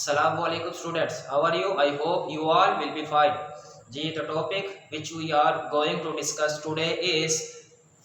Assalamualaikum students, how are you? I hope you all will be fine. Ji, the topic which we are going to discuss today is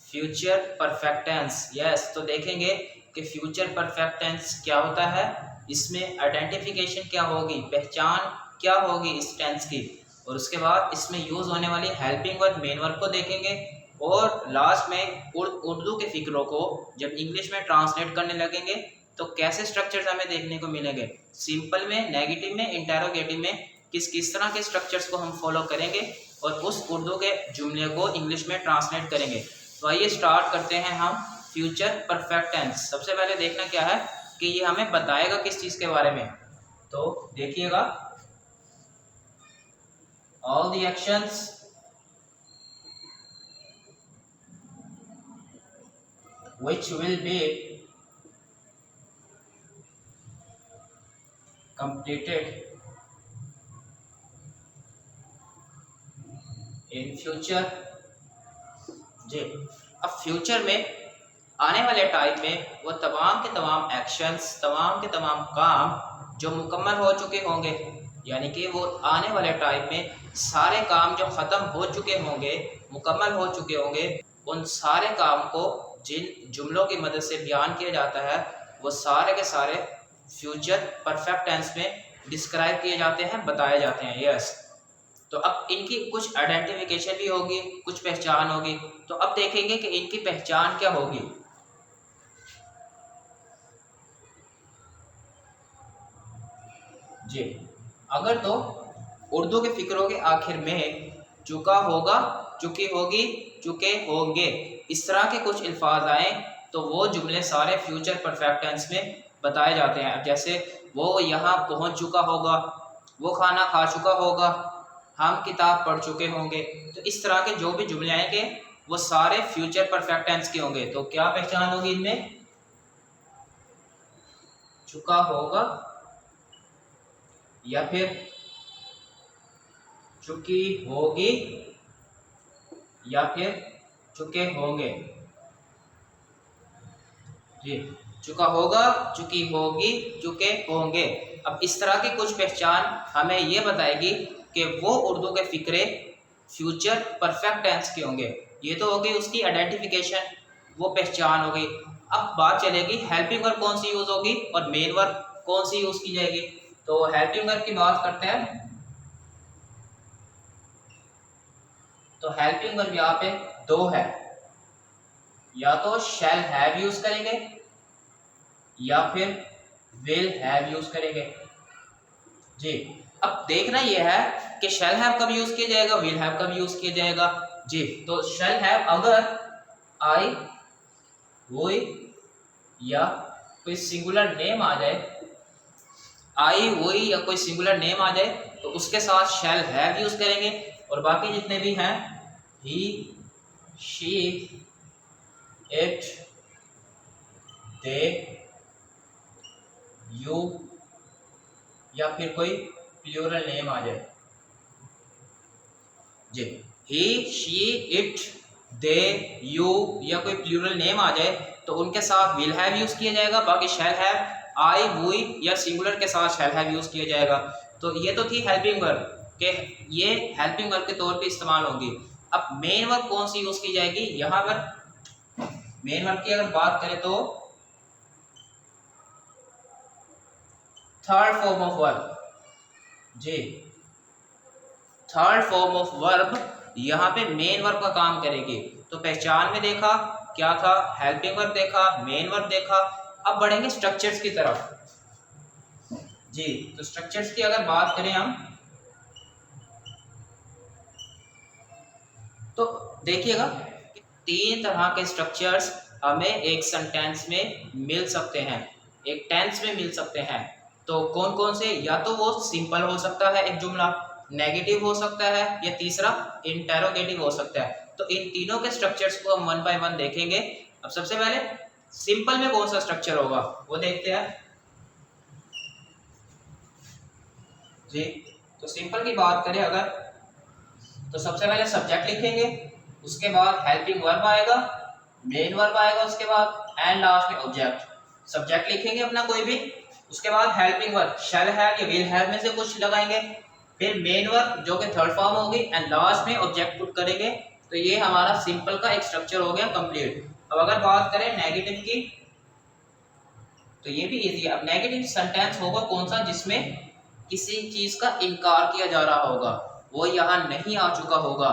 future perfect tense. Yes, तो देखेंगे कि future perfect tense क्या होता है, इसमें identification क्या होगी, पहचान क्या होगी इस टेंस की, और उसके बाद इसमें यूज होने वाली हेल्पिंग वर्ब मेन वर्ब को देखेंगे, और लास्ट में उर्दू के फिक्रों को जब इंग्लिश में ट्रांसलेट करने लगेंगे तो कैसे स्ट्रक्चर्स हमें देखने को मिलेंगे, सिंपल में, नेगेटिव में, इंटेरोगेटिव में, किस किस तरह के स्ट्रक्चर्स को हम फॉलो करेंगे और उस उर्दू के जुमले को इंग्लिश में ट्रांसलेट करेंगे। तो आइए स्टार्ट करते हैं हम फ्यूचर परफेक्ट टेंस। सबसे पहले देखना क्या है कि ये हमें बताएगा किस चीज़ के बारे में। तो देखिएगा, all the actions which will be completed in future। जी, अब फ्यूचर में आने वाले टाइम में वो तमाम के तमाम एक्शंस, तमाम के तमाम काम जो मुकम्मल हो चुके होंगे, यानी कि वो आने वाले टाइम में सारे काम जो ख़त्म हो चुके होंगे, मुकम्मल हो चुके होंगे, उन सारे काम को जिन जुमलों की मदद से बयान किया जाता है वो सारे के सारे फ्यूचर परफेक्ट टेंस में डिस्क्राइब किए जाते हैं, बताए जाते हैं। यस, तो अब इनकी कुछ आइडेंटिफिकेशन भी होगी, कुछ पहचान होगी। तो अब देखेंगे कि इनकी पहचान क्या होगी। जी, अगर तो उर्दू के फिक्रों के आखिर में चुका होगा, चुकी होगी, चुके होंगे, इस तरह के कुछ अल्फाज आए तो वो जुमले सारे फ्यूचर परफेक्ट टेंस में बताए जाते हैं। जैसे वो यहाँ पहुँच चुका होगा, वो खाना खा चुका होगा, हम किताब पढ़ चुके होंगे। तो इस तरह के जो भी जुमले आएंगे वो सारे फ्यूचर परफेक्ट टेंस के होंगे। तो क्या पहचान होगी इनमें? चुका होगा या फिर चुकी होगी या फिर चुके होंगे। जी, चुका होगा, चुकी होगी, चुके होंगे। अब इस तरह की कुछ पहचान हमें ये बताएगी कि वो उर्दू के फिक्रे फ्यूचर परफेक्ट टेंस के होंगे। ये तो होगी उसकी आइडेंटिफिकेशन, वो पहचान हो गई। अब बात चलेगी हेल्पिंग वर्ब कौन सी यूज होगी और मेन वर्ब कौन सी यूज की जाएगी। तो हेल्पिंग वर्ब की बात करते हैं। तो हेल्पिंग वर्ब यहाँ पे दो है, या तो शैल हैव यूज करेंगे या फिर विल हैव यूज करेंगे। जी, अब देखना यह है कि शैल हैव कब यूज किया जाएगा, विल हैव कब यूज किया जाएगा। जी, तो शैल हैव अगर आई, वो या कोई सिंगुलर नेम आ जाए, आई, वो या कोई सिंगुलर नेम आ जाए तो उसके साथ शैल हैव यूज करेंगे, और बाकी जितने भी हैं ही, शी, इट, दे, यू, या फिर कोई प्लूरल नेम आ जाए। जी, ही, शी, इट, दे, यू या कोई प्लूरल नेम आ जाए तो उनके साथ विल हैव यूज किया जाएगा, बाकी शैल हैव, आई, वुई या सिंगुलर के साथ शैल हैव यूज किया जाएगा। तो ये तो थी हेल्पिंग वर्ब के, ये हेल्पिंग वर्ब के तौर पे इस्तेमाल होगी। अब मेन वर्ब कौन सी यूज की जाएगी, यहाँ पर मेन वर्ब की अगर बात करें तो थर्ड फॉर्म ऑफ वर्ब। जी, थर्ड फॉर्म ऑफ वर्ब यहाँ पे मेन वर्ब का काम करेगी। तो पहचान में देखा क्या था, हेल्पिंग वर्ब देखा, मेन वर्ब देखा। अब बढ़ेंगे स्ट्रक्चर्स की तरफ। जी, तो स्ट्रक्चर्स की अगर बात करें हम तो देखिएगा, तीन तरह के स्ट्रक्चर्स हमें एक सेंटेंस में मिल सकते हैं, एक टेंस में मिल सकते हैं। तो कौन कौन से? या तो वो सिंपल हो सकता है एक जुमला, नेगेटिव हो सकता है, या तीसरा इंटेरोगेटिव हो सकता है। तो इन तीनों के स्ट्रक्चर्स को हम वन बाय वन देखेंगे। अब सबसे पहले सिंपल में कौन सा स्ट्रक्चर होगा वो देखते हैं। जी, तो सिंपल की बात करें अगर, तो सबसे पहले सब्जेक्ट लिखेंगे, उसके बाद हेल्पिंग वर्ब आएगा, मेन वर्ब आएगा उसके बाद, एंड लास्ट में ऑब्जेक्ट। सब्जेक्ट लिखेंगे अपना कोई भी, उसके बाद हेल्पिंग वर्ब शैल हैव या विल हैव में से कुछ लगाएंगे, फिर मेन वर्ब जो कि थर्ड फॉर्म होगी, एंड लास्ट में ऑब्जेक्ट पुट करेंगे। तो ये हमारा सिंपल का एक स्ट्रक्चर हो गया कंप्लीट। अब अगर बात करें नेगेटिव की, तो ये भी इजी है। अब नेगेटिव सेंटेंस होगा कौन सा, जिसमें किसी चीज का इनकार किया जा रहा होगा, वो यहाँ नहीं आ चुका होगा,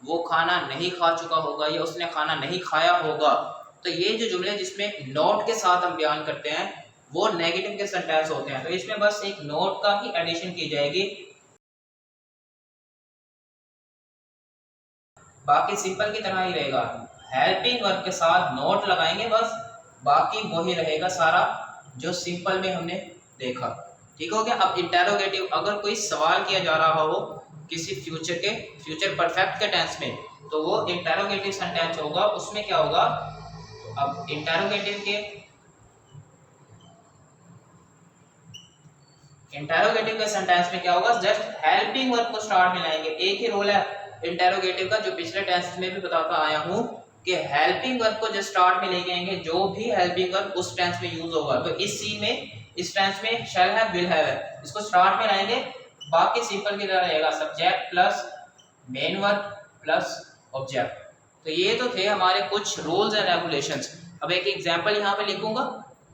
वो खाना नहीं खा चुका होगा, या उसने खाना नहीं खाया होगा। तो ये जो जुमले जिसमें नोट के साथ हम बयान करते हैं वो नेगेटिव के सेंटेंस होते हैं। तो इसमें बस एक नोट का ही एडिशन की जाएगी, बाकी सिंपल की तरह ही रहेगा। हेल्पिंग वर्ब के साथ नोट लगाएंगे बस, बाकी वही रहेगा सारा जो सिंपल में हमने देखा। ठीक हो गया। अब इंटेरोगेटिव, अगर कोई सवाल किया जा रहा हो किसी फ्यूचर परफेक्ट के टेंस में, तो वो इंटेरोगेटिव सेंटेंस होगा। उसमें क्या होगा, अब इंटेरोगेटिव के सेंटेंस में क्या होगा, जस्ट हेल्पिंग वर्ब को स्टार्ट में लाएंगे। एक ही रोल है इंटेरोगेटिव का, जो पिछले टेंस में भी बताता आया हूं कि हेल्पिंग वर्ब को जस्ट स्टार्ट में लेके आएंगे, जो भी हेल्पिंग वर्ब उस टेंस में यूज होगा। तो इस टेंस में शैल हैव विल हैव है, इसको स्टार्ट में लाएंगे, बाकी सिंपल की तरह रहेगा subject plus main verb plus object. तो ये तो थे हमारे कुछ रूल्स एंड रेगुलेशंस। अब एक एग्जांपल यहाँ पे लिखूंगा,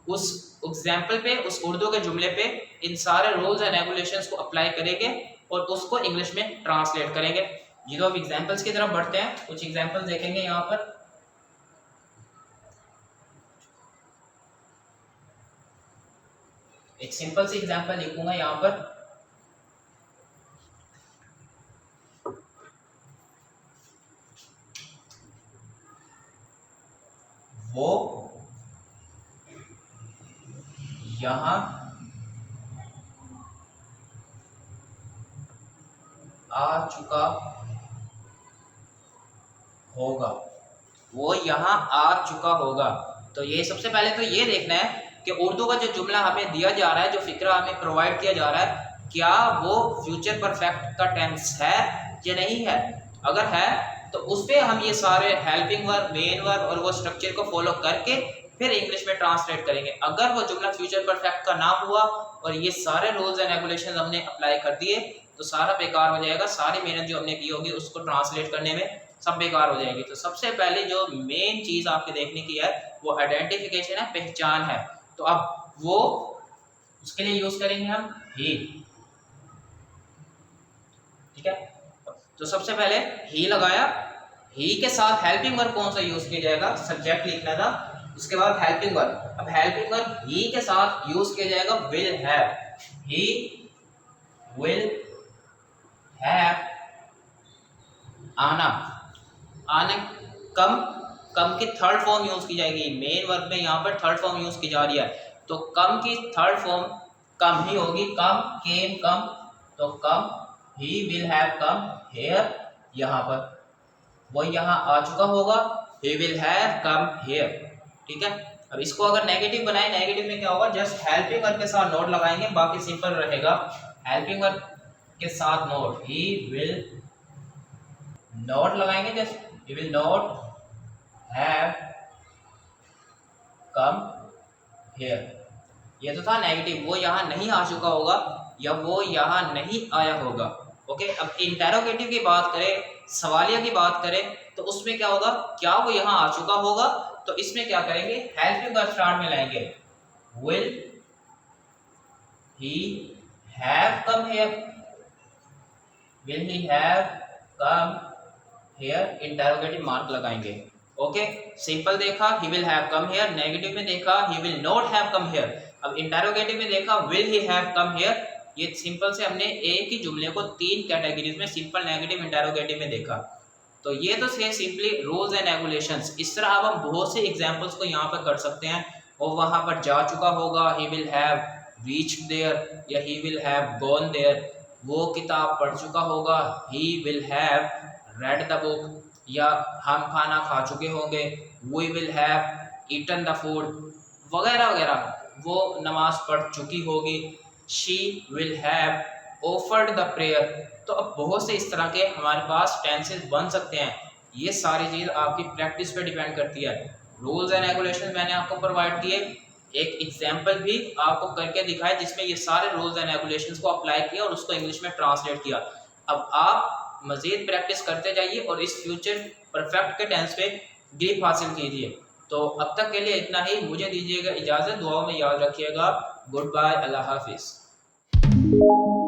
उस एग्जांपल पे, उस उर्दू के जुमले पे इन सारे रूल्स एंड रेगुलेशंस को अप्लाई करेंगे और उसको इंग्लिश में ट्रांसलेट करेंगे। ये तो अब एग्जांपल्स की तरफ बढ़ते हैं, कुछ एग्जांपल्स देखेंगे यहाँ पर। एक सिंपल सी एग्जांपल लिखूंगा यहाँ पर। वो यहाँ आ चुका होगा, वो यहाँ आ चुका होगा। तो ये सबसे पहले तो ये देखना है कि उर्दू का जो जुमला हमें दिया जा रहा है, जो फिक्रा हमें प्रोवाइड किया जा रहा है, क्या वो फ्यूचर परफेक्ट का टेंस है या नहीं है। अगर है तो उस पर हम ये सारे हेल्पिंग वर्ब, मेन वर्ब और वो स्ट्रक्चर को फॉलो करके फिर इंग्लिश में ट्रांसलेट करेंगे। अगर वो जुमला फ्यूचर परफेक्ट का ना हुआ और ये सारे रूल्स एंड रेगुलेशंस हमने अप्लाई कर दिए, तो सारा बेकार हो जाएगा, सारी मेहनत जो हमने की होगी उसको ट्रांसलेट करने में सब बेकार हो जाएगी। तो सबसे पहले जो मेन चीज आपके देखने की है वो आइडेंटिफिकेशन है, पहचान है। तो अब वो उसके लिए यूज करेंगे हम ही। ठीक है, तो सबसे पहले ही लगाया, ही के साथ हेल्पिंग वर्ब कौन सा यूज किया जाएगा, सब्जेक्ट लिखना था। उसके बाद हेल्पिंग वर्ब, अब हेल्पिंग वर्ब ही के साथ यूज किया जाएगा will have. He will have, आना, आने, कम की थर्ड फॉर्म यूज की जाएगी। मेन वर्ब में यहाँ पर थर्ड फॉर्म यूज की जा रही है, तो कम की थर्ड फॉर्म कम ही होगी। कम, केम, कम, तो come, he will have come here, यहाँ पर वो यहाँ आ चुका होगा, he will have come here. ठीक है, अब इसको अगर नेगेटिव बनाए, नेगेटिव में क्या होगा, जस्ट हेल्पिंग वर्ब के साथ नोट लगाएंगे, बाकी सिंपल रहेगा। हेल्पिंग वर्ब के साथ नोट, ही विल नॉट लगाएंगे, just he will not have come here। ये तो था नेगेटिव, वो यहाँ नहीं आ चुका होगा या वो यहाँ नहीं आया होगा। ओके, अब इंटेरोगेटिव की बात करें, सवालिया की बात करें, तो उसमें क्या होगा, क्या वो यहाँ आ चुका होगा। तो इसमें क्या करेंगे, हेल्पिंग वर्ब स्टार्ट में लाएंगे, will he have come here, will he have come here, interrogative mark लगाएंगे। ओके, सिंपल देखा he will have come here, negative में देखा he will not have come here, अब इंटेरोगेटिव में देखा will he have come here। ये simple से हमने एक ही जुमले को तीन कैटेगरीज में, सिंपल, नेगेटिव, इंटेरोगेटिव में देखा। तो ये तो थे सिंपली रूल्स एंड रेगुलेशंस। इस तरह अब हम बहुत से एग्जांपल्स को यहाँ पर कर सकते हैं। वो वहाँ पर जा चुका होगा, he will have reached there, या he will have gone there। वो किताब पढ़ चुका होगा, he will have read the book, या हम खाना खा चुके होंगे, we will have eaten the food, वगैरह वगैरह। वो नमाज पढ़ चुकी होगी, she will have offered the prayer। तो अब बहुत से इस तरह के हमारे पास टेंसेस बन सकते हैं। ये सारी चीज़ आपकी प्रैक्टिस पे डिपेंड करती है। रूल्स एंड रेगुलेशन मैंने आपको प्रोवाइड किए, एक एग्जाम्पल भी आपको करके दिखाया जिसमें ये सारे रूल्स एंड रेगुलेशंस को अप्लाई किया और उसको इंग्लिश में ट्रांसलेट किया। अब आप मजीद प्रैक्टिस करते जाइए और इस फ्यूचर परफेक्ट के टेंस पे ग्रिप हासिल कीजिए। तो अब तक के लिए इतना ही, मुझे दीजिएगा इजाज़त, दुआओं में याद रखिएगा। गुड बाय, अल्लाह हाफिज़।